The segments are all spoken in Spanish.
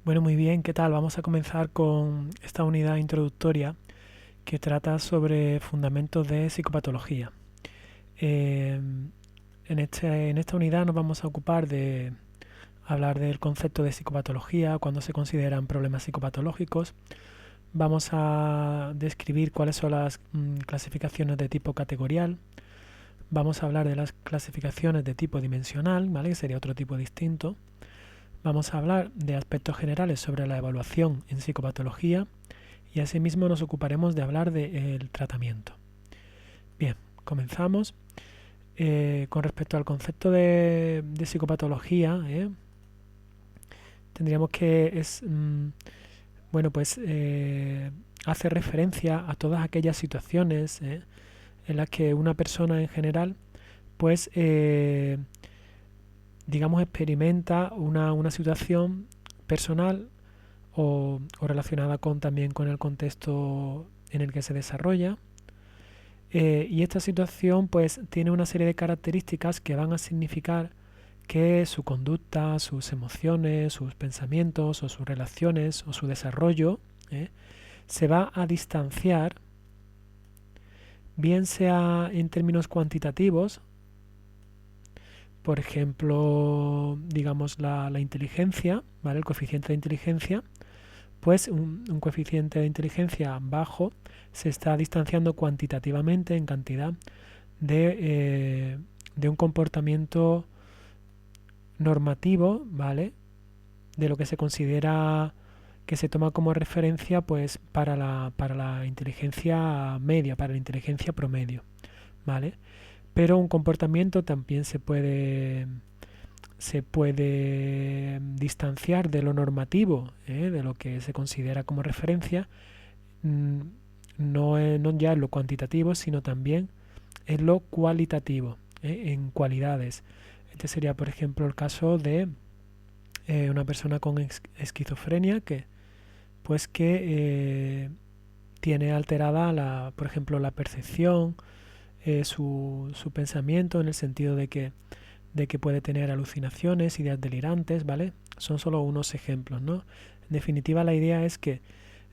Bueno, muy bien, ¿qué tal? Vamos a comenzar con esta unidad introductoria que trata sobre fundamentos de psicopatología. Eh, en esta unidad nos vamos a ocupar de hablar del concepto de psicopatología, cuando se consideran problemas psicopatológicos. Vamos a describir cuáles son las clasificaciones de tipo categorial. Vamos a hablar de las clasificaciones de tipo dimensional, ¿vale? Que sería otro tipo distinto. Vamos a hablar de aspectos generales sobre la evaluación en psicopatología y asimismo nos ocuparemos de hablar del tratamiento. Bien, comenzamos. Con respecto al concepto de psicopatología, tendríamos que hace referencia a todas aquellas situaciones en las que una persona en general, pues, digamos, experimenta una situación personal o relacionada también con el contexto en el que se desarrolla. Y esta situación pues tiene una serie de características que van a significar que su conducta, sus emociones, sus pensamientos o sus relaciones o su desarrollo se va a distanciar, bien sea en términos cuantitativos, por ejemplo, digamos la inteligencia, ¿vale? El coeficiente de inteligencia, pues un coeficiente de inteligencia bajo se está distanciando cuantitativamente en cantidad de un comportamiento normativo, ¿vale? De lo que se considera que se toma como referencia pues para la inteligencia media, para la inteligencia promedio, ¿vale? Pero un comportamiento también se puede distanciar de lo normativo, de lo que se considera como referencia, mm, no ya en lo cuantitativo, sino también en lo cualitativo, en cualidades. Este sería, por ejemplo, el caso de una persona con esquizofrenia que tiene alterada, por ejemplo, la percepción, su pensamiento, en el sentido de que puede tener alucinaciones, ideas delirantes, ¿vale? Son solo unos ejemplos, ¿no? En definitiva, la idea es que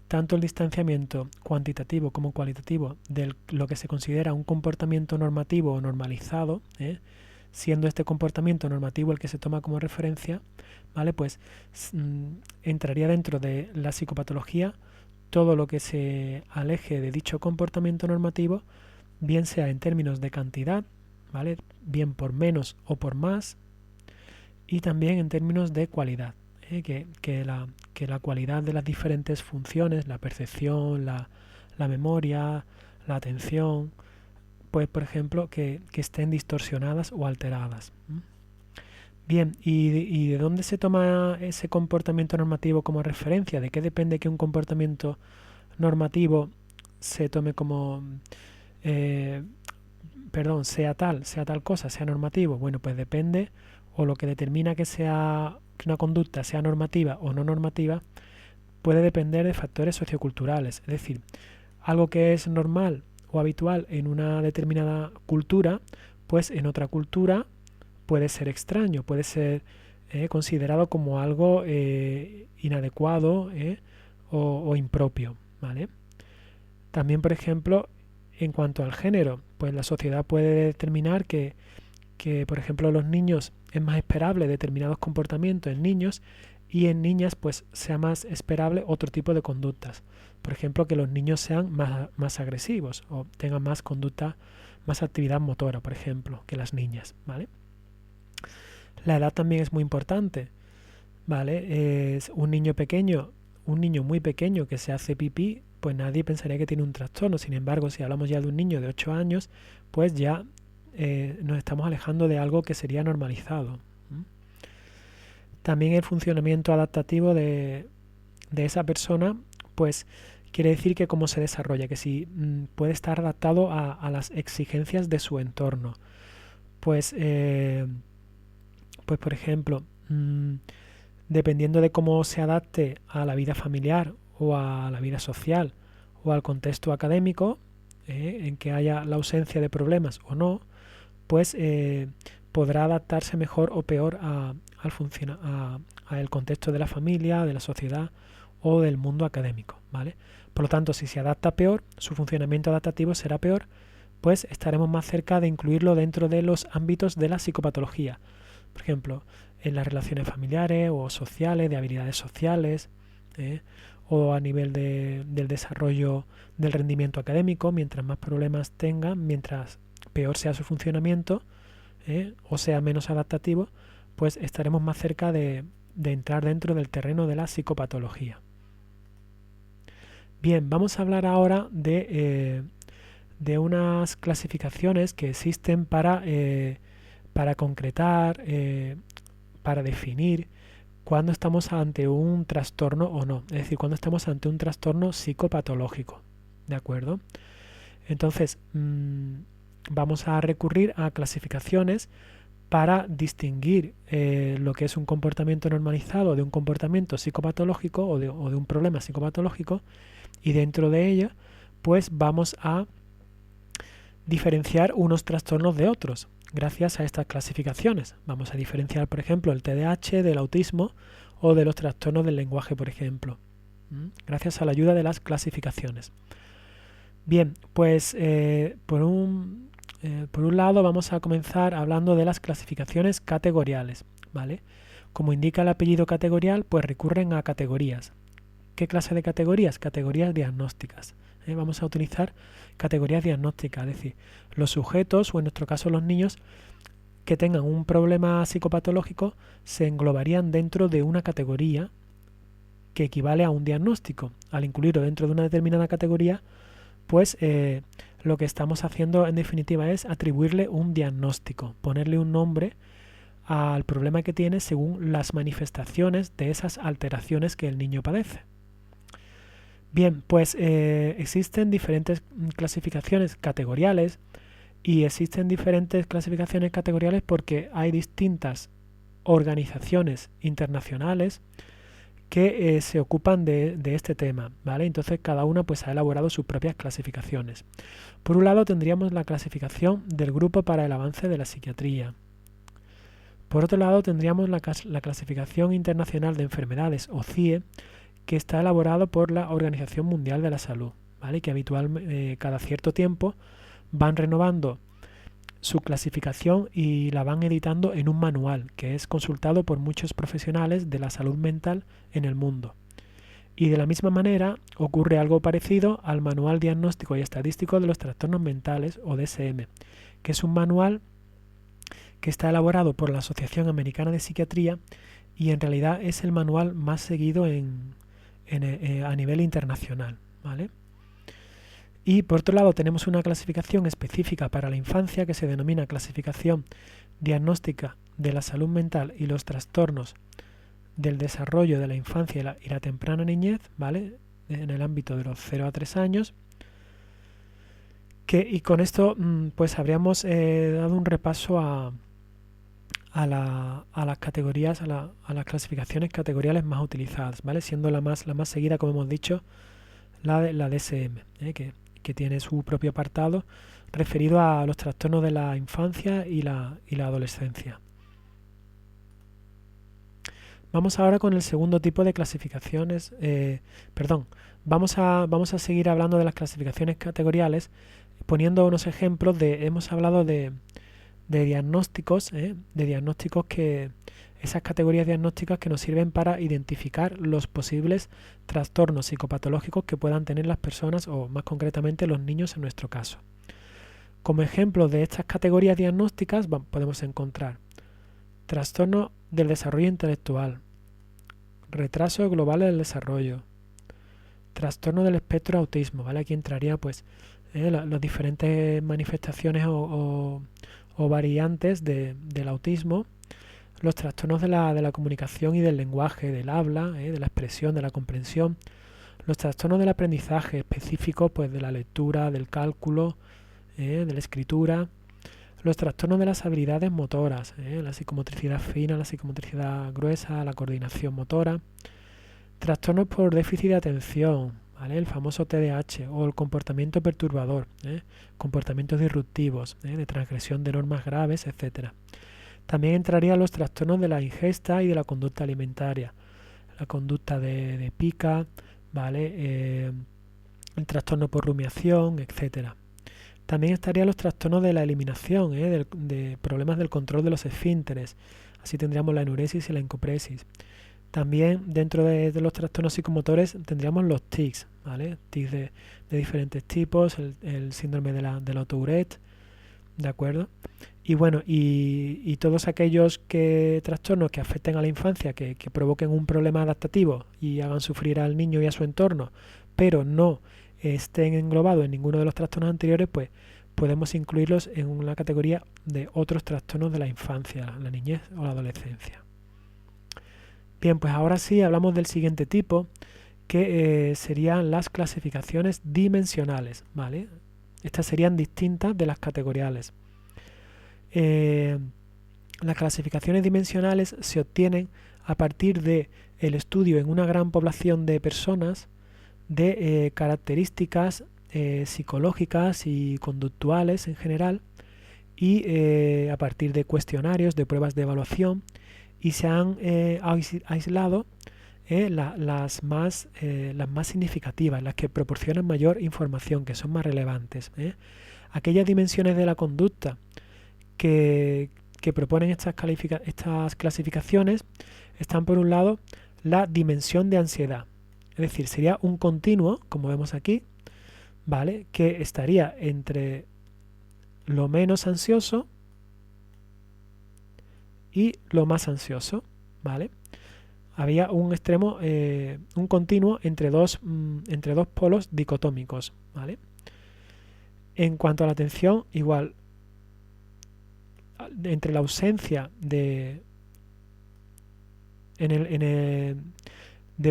tanto el distanciamiento cuantitativo como cualitativo de lo que se considera un comportamiento normativo o normalizado, siendo este comportamiento normativo el que se toma como referencia, ¿vale? Pues entraría dentro de la psicopatología todo lo que se aleje de dicho comportamiento normativo, bien sea en términos de cantidad, ¿vale? Bien por menos o por más, y también en términos de cualidad, que la cualidad de las diferentes funciones, la percepción, la memoria, la atención, pues por ejemplo que estén distorsionadas o alteradas. Bien, ¿y de dónde se toma ese comportamiento normativo como referencia? ¿De qué depende que un comportamiento normativo se tome como, eh, sea tal cosa, sea normativo? Bueno, pues depende, o lo que determina que una conducta sea normativa o no normativa, puede depender de factores socioculturales. Es decir, algo que es normal o habitual en una determinada cultura, pues en otra cultura puede ser extraño, puede ser considerado como algo inadecuado o impropio, ¿vale? También, por ejemplo, en cuanto al género, pues la sociedad puede determinar que, por ejemplo, los niños es más esperable determinados comportamientos en niños y en niñas pues sea más esperable otro tipo de conductas. Por ejemplo, que los niños sean más agresivos o tengan más conducta, más actividad motora, por ejemplo, que las niñas, ¿vale? La edad también es muy importante, ¿vale? Es un niño muy pequeño que se hace pipí, pues nadie pensaría que tiene un trastorno. Sin embargo, si hablamos ya de un niño de 8 años, pues ya nos estamos alejando de algo que sería normalizado. También el funcionamiento adaptativo de esa persona, pues quiere decir que cómo se desarrolla, que si puede estar adaptado a las exigencias de su entorno. Pues, pues por ejemplo, dependiendo de cómo se adapte a la vida familiar o a la vida social o al contexto académico, en que haya la ausencia de problemas o no, pues podrá adaptarse mejor o peor al contexto de la familia, de la sociedad o del mundo académico, ¿vale? Por lo tanto, si se adapta peor, su funcionamiento adaptativo será peor, pues estaremos más cerca de incluirlo dentro de los ámbitos de la psicopatología. Por ejemplo, en las relaciones familiares o sociales, de habilidades sociales, o a nivel del desarrollo del rendimiento académico. Mientras más problemas tengan, mientras peor sea su funcionamiento, o sea menos adaptativo, pues estaremos más cerca de entrar dentro del terreno de la psicopatología. Bien, vamos a hablar ahora de unas clasificaciones que existen para concretar, para definir cuándo estamos ante un trastorno o no, es decir, cuándo estamos ante un trastorno psicopatológico, ¿de acuerdo? Entonces, vamos a recurrir a clasificaciones para distinguir lo que es un comportamiento normalizado de un comportamiento psicopatológico o de un problema psicopatológico, y dentro de ella pues vamos a diferenciar unos trastornos de otros gracias a estas clasificaciones. Vamos a diferenciar, por ejemplo, el TDAH del autismo o de los trastornos del lenguaje, por ejemplo, gracias a la ayuda de las clasificaciones. Bien, pues por un lado vamos a comenzar hablando de las clasificaciones categoriales, ¿vale? Como indica el apellido categorial, pues recurren a categorías. ¿Qué clase de categorías? Categorías diagnósticas. Vamos a utilizar categorías diagnósticas, es decir, los sujetos, o en nuestro caso los niños, que tengan un problema psicopatológico se englobarían dentro de una categoría que equivale a un diagnóstico. Al incluirlo dentro de una determinada categoría, pues lo que estamos haciendo en definitiva es atribuirle un diagnóstico, ponerle un nombre al problema que tiene según las manifestaciones de esas alteraciones que el niño padece. Bien, pues existen diferentes clasificaciones categoriales, y existen diferentes clasificaciones categoriales porque hay distintas organizaciones internacionales que se ocupan de este tema, ¿vale? Entonces cada una pues ha elaborado sus propias clasificaciones. Por un lado tendríamos la clasificación del Grupo para el Avance de la Psiquiatría. Por otro lado tendríamos la clasificación internacional de enfermedades, o CIE, que está elaborado por la Organización Mundial de la Salud, ¿vale? Que habitualmente cada cierto tiempo van renovando su clasificación y la van editando en un manual que es consultado por muchos profesionales de la salud mental en el mundo. Y de la misma manera ocurre algo parecido al Manual Diagnóstico y Estadístico de los Trastornos Mentales, o DSM, que es un manual que está elaborado por la Asociación Americana de Psiquiatría y en realidad es el manual más seguido a nivel internacional, ¿vale? Y por otro lado tenemos una clasificación específica para la infancia que se denomina Clasificación Diagnóstica de la Salud Mental y los Trastornos del Desarrollo de la Infancia y la Temprana Niñez, ¿vale? En el ámbito de los 0 a 3 años. Y con esto pues habríamos dado un repaso a las categorías, a las clasificaciones categoriales más utilizadas, ¿vale? Siendo la más seguida, como hemos dicho, la DSM, que tiene su propio apartado referido a los trastornos de la infancia y la adolescencia. Vamos ahora con el segundo tipo de clasificaciones, vamos a seguir hablando de las clasificaciones categoriales, poniendo unos ejemplos hemos hablado de diagnósticos, que esas categorías diagnósticas que nos sirven para identificar los posibles trastornos psicopatológicos que puedan tener las personas, o más concretamente los niños en nuestro caso. Como ejemplo de estas categorías diagnósticas podemos encontrar trastorno del desarrollo intelectual, retraso global del desarrollo, trastorno del espectro autismo, ¿vale? Aquí entraría pues las diferentes manifestaciones o variantes del autismo, los trastornos de la comunicación y del lenguaje, del habla, de la expresión, de la comprensión, los trastornos del aprendizaje específicos pues de la lectura, del cálculo, de la escritura, los trastornos de las habilidades motoras, la psicomotricidad fina, la psicomotricidad gruesa, la coordinación motora, trastornos por déficit de atención, ¿vale? El famoso TDAH, o el comportamiento perturbador, comportamientos disruptivos, de transgresión de normas graves, etc. También entrarían los trastornos de la ingesta y de la conducta alimentaria, la conducta de pica, ¿vale? El trastorno por rumiación, etcétera. También estarían los trastornos de la eliminación, de problemas del control de los esfínteres. Así tendríamos la enuresis y la encopresis. También dentro de los trastornos psicomotores tendríamos los tics, ¿vale? Tics de diferentes tipos, el síndrome de la Tourette, ¿de acuerdo? Y bueno, y todos aquellos trastornos que afecten a la infancia, que provoquen un problema adaptativo y hagan sufrir al niño y a su entorno, pero no estén englobados en ninguno de los trastornos anteriores, pues podemos incluirlos en una categoría de otros trastornos de la infancia, la niñez o la adolescencia. Bien, pues ahora sí hablamos del siguiente tipo, que serían las clasificaciones dimensionales, ¿vale? Estas serían distintas de las categoriales. Las clasificaciones dimensionales se obtienen a partir de el estudio en una gran población de personas de características psicológicas y conductuales en general, y a partir de cuestionarios, de pruebas de evaluación, y se han aislado las más significativas, las que proporcionan mayor información, que son más relevantes. Aquellas dimensiones de la conducta que proponen estas clasificaciones están, por un lado, la dimensión de ansiedad. Es decir, sería un continuo, como vemos aquí, ¿vale? Que estaría entre lo menos ansioso y lo más ansioso, ¿vale? Había un extremo, un continuo entre dos polos dicotómicos, ¿vale? En cuanto a la atención, igual, entre la ausencia de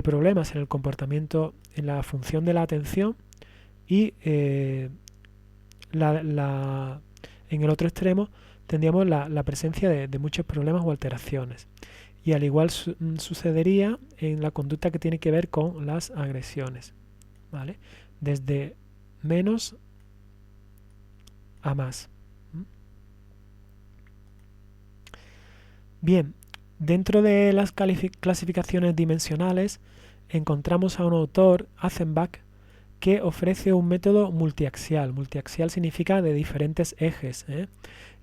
problemas en el comportamiento, en la función de la atención, y en el otro extremo tendríamos la presencia de muchos problemas o alteraciones. Y al igual sucedería en la conducta que tiene que ver con las agresiones, ¿vale? Desde menos a más. Bien, dentro de las clasificaciones dimensionales encontramos a un autor, Achenbach, que ofrece un método multiaxial. Multiaxial significa de diferentes ejes,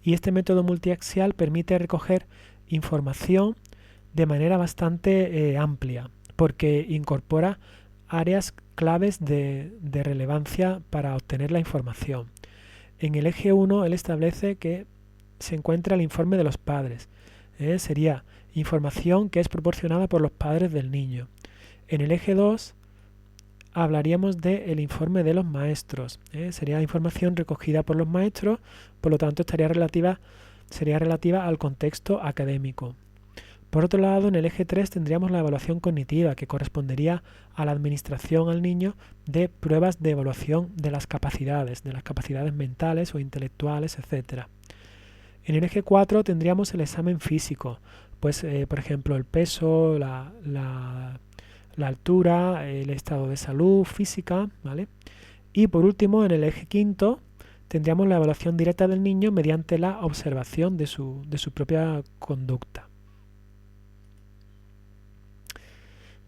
y este método multiaxial permite recoger información de manera bastante amplia, porque incorpora áreas claves de relevancia para obtener la información. En el eje 1 él establece que se encuentra el informe de los padres. Sería información que es proporcionada por los padres del niño. En el eje 2 hablaríamos del informe de los maestros. Sería información recogida por los maestros, por lo tanto sería relativa al contexto académico. Por otro lado, en el eje 3 tendríamos la evaluación cognitiva, que correspondería a la administración al niño de pruebas de evaluación de las capacidades mentales o intelectuales, etc. En el eje 4 tendríamos el examen físico, pues por ejemplo el peso, la altura, el estado de salud física, ¿vale? Y por último, en el eje 5 tendríamos la evaluación directa del niño mediante la observación de su propia conducta.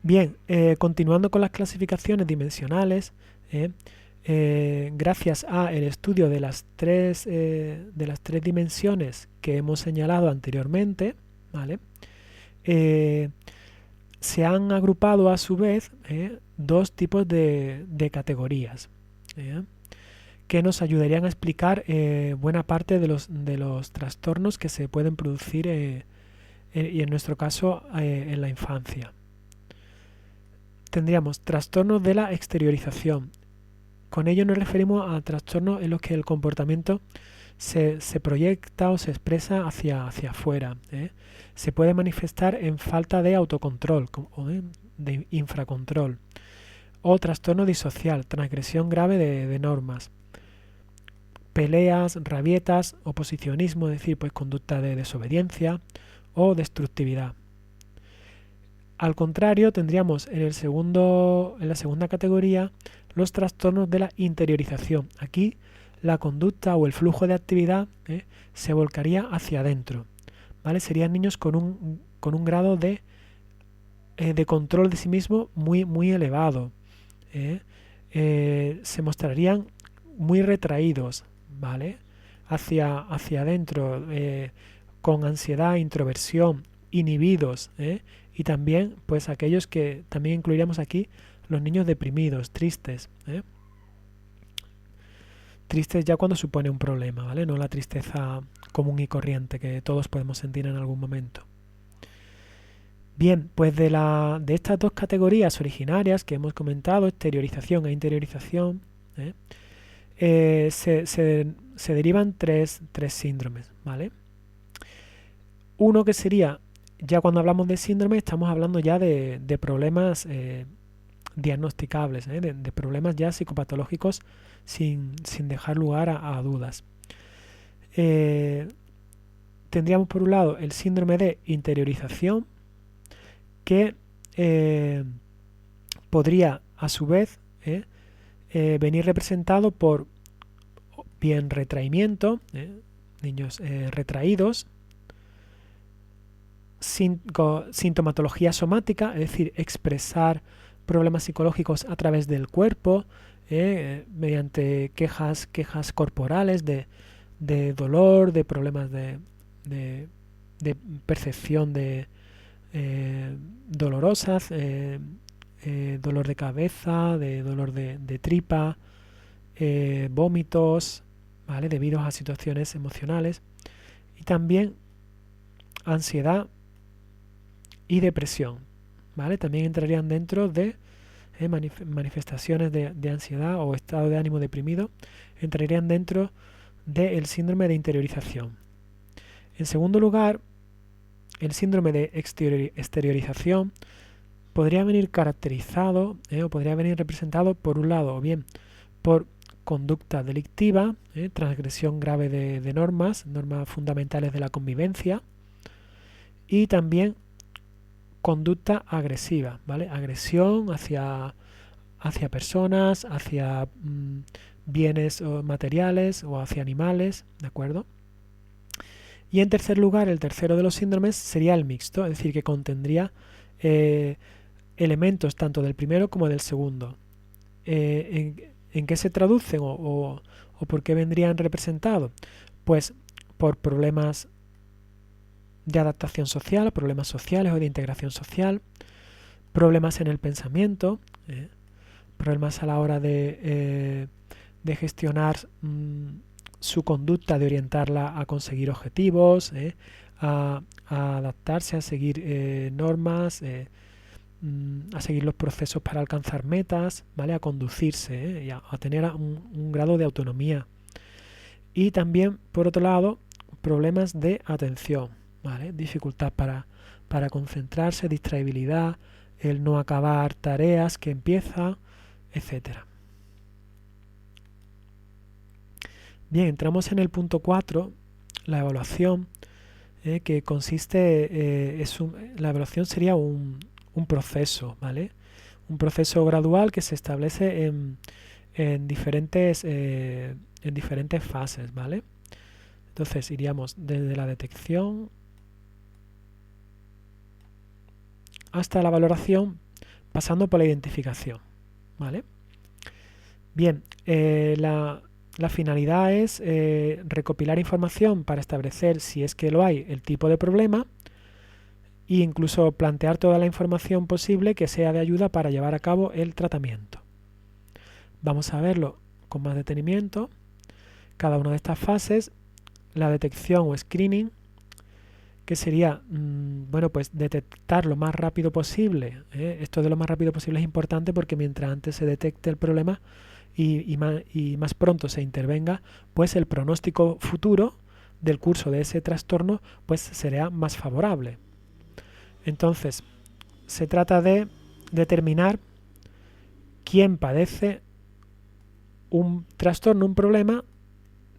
Bien, continuando con las clasificaciones dimensionales, gracias al estudio de las tres dimensiones que hemos señalado anteriormente, ¿vale? Se han agrupado a su vez dos tipos de categorías que nos ayudarían a explicar buena parte de los trastornos que se pueden producir y en nuestro caso en la infancia. Tendríamos trastornos de la exteriorización. Con ello nos referimos a trastornos en los que el comportamiento se proyecta o se expresa hacia afuera. Se puede manifestar en falta de autocontrol o de infracontrol. O trastorno disocial, transgresión grave de normas. Peleas, rabietas, oposicionismo, es decir, pues conducta de desobediencia o destructividad. Al contrario, tendríamos en la segunda categoría los trastornos de la interiorización. Aquí la conducta o el flujo de actividad se volcaría hacia adentro, ¿vale? Serían niños con un grado de control de sí mismo muy elevado. Se mostrarían muy retraídos, ¿vale? Hacia adentro, con ansiedad, introversión, inhibidos, y también, pues aquellos que también incluiríamos aquí, los niños deprimidos, tristes, tristes ya cuando supone un problema, ¿vale? No la tristeza común y corriente que todos podemos sentir en algún momento. Bien, pues de estas dos categorías originarias que hemos comentado, exteriorización e interiorización, se derivan tres síndromes, ¿vale? Uno que sería, ya cuando hablamos de síndrome, estamos hablando ya de problemas diagnosticables, de problemas ya psicopatológicos sin dejar lugar a dudas. Tendríamos por un lado el síndrome de interiorización, que podría a su vez venir representado por bien retraimiento, niños retraídos, sintomatología somática, es decir, expresar problemas psicológicos a través del cuerpo, mediante quejas corporales de dolor, de problemas de percepción de dolorosas, dolor de cabeza, de dolor de tripa, vómitos, ¿vale? Debido a situaciones emocionales, y también ansiedad y depresión, ¿vale? También entrarían dentro de manifestaciones de ansiedad o estado de ánimo deprimido, entrarían dentro del síndrome de interiorización. En segundo lugar, el síndrome de exteriorización podría venir caracterizado o podría venir representado por un lado o bien por conducta delictiva, transgresión grave de normas fundamentales de la convivencia, y también conducta agresiva, ¿vale? Agresión hacia personas, hacia bienes materiales o hacia animales, ¿de acuerdo? Y en tercer lugar, el tercero de los síndromes sería el mixto, es decir, que contendría elementos tanto del primero como del segundo. ¿En qué se traducen o por qué vendrían representados? Pues por problemas de adaptación social, problemas sociales o de integración social, problemas en el pensamiento, problemas a la hora de gestionar su conducta, de orientarla a conseguir objetivos, a adaptarse, a seguir normas, a seguir los procesos para alcanzar metas, ¿vale? A conducirse, y a tener un grado de autonomía. Y también, por otro lado, problemas de atención, ¿vale? Dificultad para concentrarse, distraibilidad, el no acabar tareas que empieza, etcétera. Bien, entramos en el punto 4, la evaluación, que consiste, la evaluación sería un proceso, ¿vale? Un proceso gradual que se establece en diferentes fases, ¿vale? Entonces iríamos desde la detección hasta la valoración, pasando por la identificación, ¿vale? Bien, la finalidad es recopilar información para establecer, si es que lo hay, el tipo de problema, e incluso plantear toda la información posible que sea de ayuda para llevar a cabo el tratamiento. Vamos a verlo con más detenimiento. Cada una de estas fases, la detección o screening, que sería, bueno, pues detectar lo más rápido posible. Esto de lo más rápido posible es importante porque mientras antes se detecte el problema y más pronto se intervenga, pues el pronóstico futuro del curso de ese trastorno pues será más favorable. Entonces, se trata de determinar quién padece un trastorno, un problema,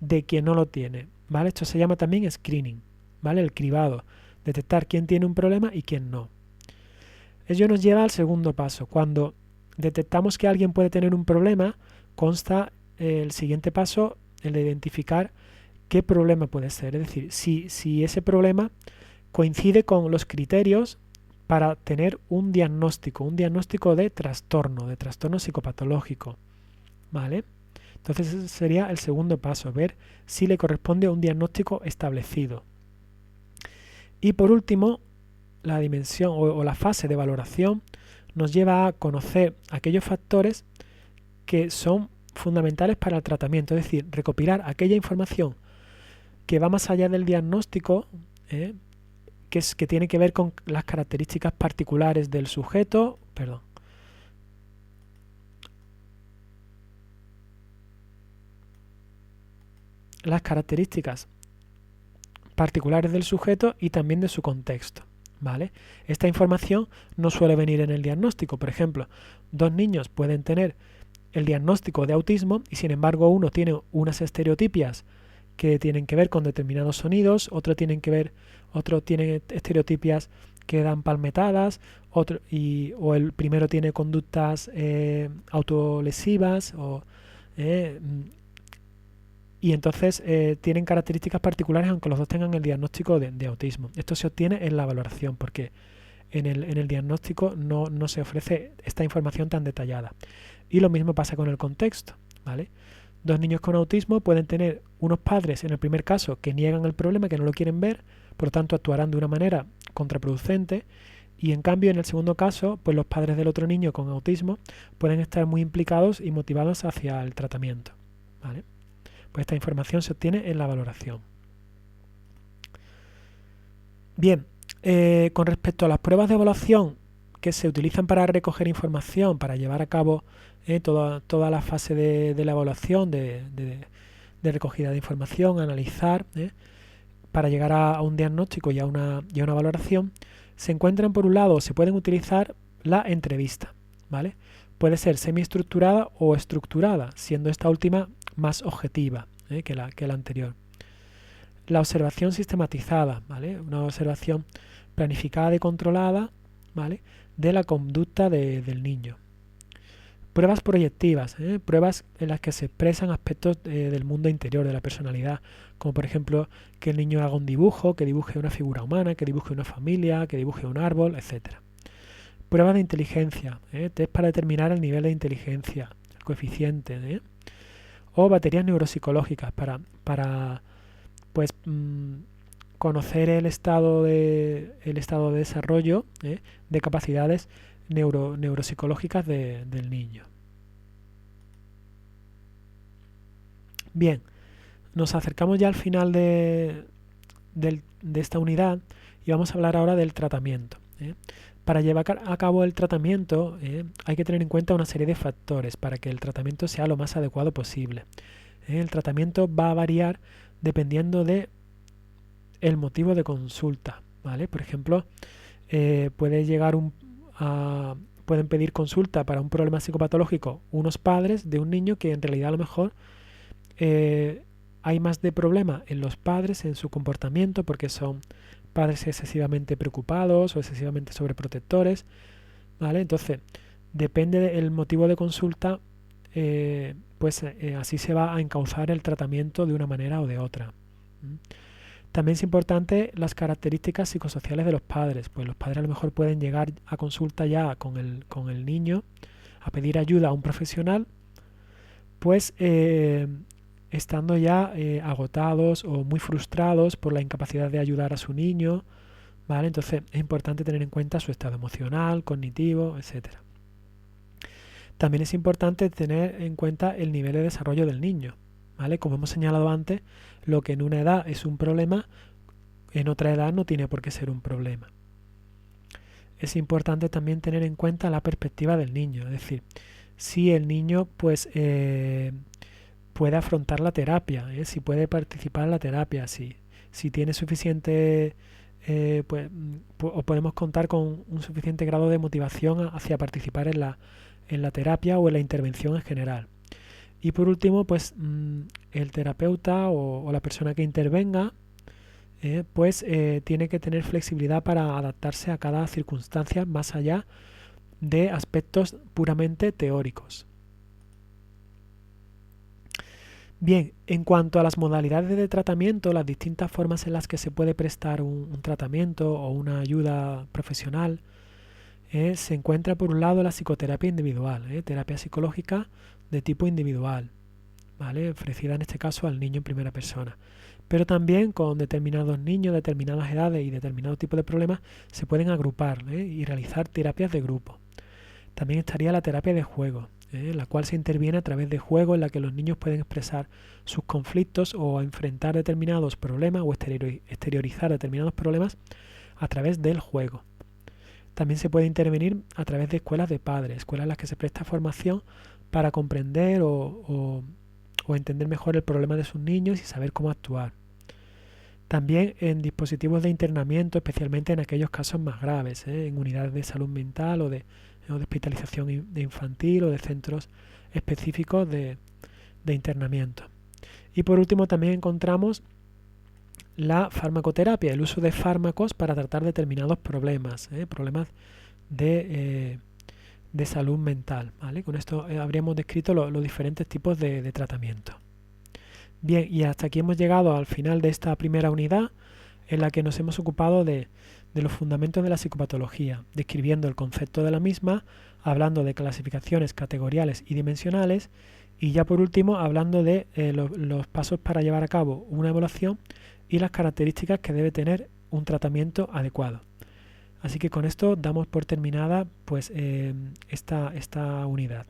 de quien no lo tiene, ¿vale? Esto se llama también screening, ¿vale? El cribado, detectar quién tiene un problema y quién no. Ello nos lleva al segundo paso. Cuando detectamos que alguien puede tener un problema, consta el siguiente paso, el de identificar qué problema puede ser. Es decir, si ese problema coincide con los criterios para tener un diagnóstico de trastorno psicopatológico, ¿vale? Entonces ese sería el segundo paso, ver si le corresponde un diagnóstico establecido. Y por último, la dimensión o la fase de valoración nos lleva a conocer aquellos factores que son fundamentales para el tratamiento, es decir, recopilar aquella información que va más allá del diagnóstico, que tiene que ver con las características particulares del sujeto, las características particulares del sujeto y también de su contexto, ¿vale? Esta información no suele venir en el diagnóstico. Por ejemplo, dos niños pueden tener el diagnóstico de autismo y sin embargo uno tiene unas estereotipias que tienen que ver con determinados sonidos, otro tiene estereotipias que dan palmetadas, o el primero tiene conductas autolesivas, y entonces tienen características particulares aunque los dos tengan el diagnóstico de autismo. Esto se obtiene en la valoración porque en el diagnóstico no se ofrece esta información tan detallada. Y lo mismo pasa con el contexto, ¿vale? Dos niños con autismo pueden tener unos padres, en el primer caso, que niegan el problema, que no lo quieren ver, por lo tanto actuarán de una manera contraproducente, y en cambio en el segundo caso, pues los padres del otro niño con autismo pueden estar muy implicados y motivados hacia el tratamiento, ¿vale? Pues esta información se obtiene en la valoración. Bien, con respecto a las pruebas de evaluación que se utilizan para recoger información, para llevar a cabo toda la fase de la evaluación, de recogida de información, analizar, para llegar a un diagnóstico y a una valoración, se encuentran por un lado, se pueden utilizar la entrevista, ¿vale? Puede ser semiestructurada o estructurada, siendo esta última más objetiva que la anterior. La observación sistematizada, ¿vale? Una observación planificada y controlada, ¿vale?, de la conducta del niño. Pruebas proyectivas, pruebas en las que se expresan aspectos del mundo interior, de la personalidad, como por ejemplo que el niño haga un dibujo, que dibuje una figura humana, que dibuje una familia, que dibuje un árbol, etc. Pruebas de inteligencia, test para determinar el nivel de inteligencia, el coeficiente, o baterías neuropsicológicas para pues conocer el estado de desarrollo de capacidades neuropsicológicas del niño. Bien, nos acercamos ya al final de esta unidad y vamos a hablar ahora del tratamiento. Para llevar a cabo el tratamiento hay que tener en cuenta una serie de factores para que el tratamiento sea lo más adecuado posible. El tratamiento va a variar dependiendo de el motivo de consulta, ¿vale? Por ejemplo, pueden pedir consulta para un problema psicopatológico unos padres de un niño que en realidad a lo mejor hay más de problema en los padres, en su comportamiento, porque son padres excesivamente preocupados o excesivamente sobreprotectores, ¿vale? Entonces, depende del motivo de consulta, así se va a encauzar el tratamiento de una manera o de otra. También es importante las características psicosociales de los padres, pues los padres a lo mejor pueden llegar a consulta ya con el niño a pedir ayuda a un profesional, pues estando ya agotados o muy frustrados por la incapacidad de ayudar a su niño, ¿vale? Entonces es importante tener en cuenta su estado emocional, cognitivo, etc. También es importante tener en cuenta el nivel de desarrollo del niño, ¿vale? Como hemos señalado antes, lo que en una edad es un problema, en otra edad no tiene por qué ser un problema. Es importante también tener en cuenta la perspectiva del niño, es decir, si el niño pues puede afrontar la terapia, si puede participar en la terapia, si tiene suficiente, o podemos contar con un suficiente grado de motivación hacia participar en la terapia o en la intervención en general. Y por último, pues el terapeuta o la persona que intervenga tiene que tener flexibilidad para adaptarse a cada circunstancia más allá de aspectos puramente teóricos. Bien, en cuanto a las modalidades de tratamiento, las distintas formas en las que se puede prestar un tratamiento o una ayuda profesional, se encuentra por un lado la psicoterapia individual, terapia psicológica de tipo individual, ¿vale? Ofrecida en este caso al niño en primera persona. Pero también con determinados niños, determinadas edades y determinados tipos de problemas se pueden agrupar, y realizar terapias de grupo. También estaría la terapia de juego, la cual se interviene a través de juegos en la que los niños pueden expresar sus conflictos o enfrentar determinados problemas o exteriorizar determinados problemas a través del juego. También se puede intervenir a través de escuelas de padres, escuelas en las que se presta formación para comprender o entender mejor el problema de sus niños y saber cómo actuar. También en dispositivos de internamiento, especialmente en aquellos casos más graves, en unidades de salud mental o de hospitalización infantil o de centros específicos de internamiento. Y por último también encontramos la farmacoterapia, el uso de fármacos para tratar determinados problemas, problemas de salud mental, ¿vale? Con esto habríamos descrito los diferentes tipos de tratamiento. Bien, y hasta aquí hemos llegado al final de esta primera unidad en la que nos hemos ocupado de los fundamentos de la psicopatología, describiendo el concepto de la misma, hablando de clasificaciones categoriales y dimensionales, y ya por último hablando de los pasos para llevar a cabo una evaluación y las características que debe tener un tratamiento adecuado. Así que con esto damos por terminada pues esta unidad.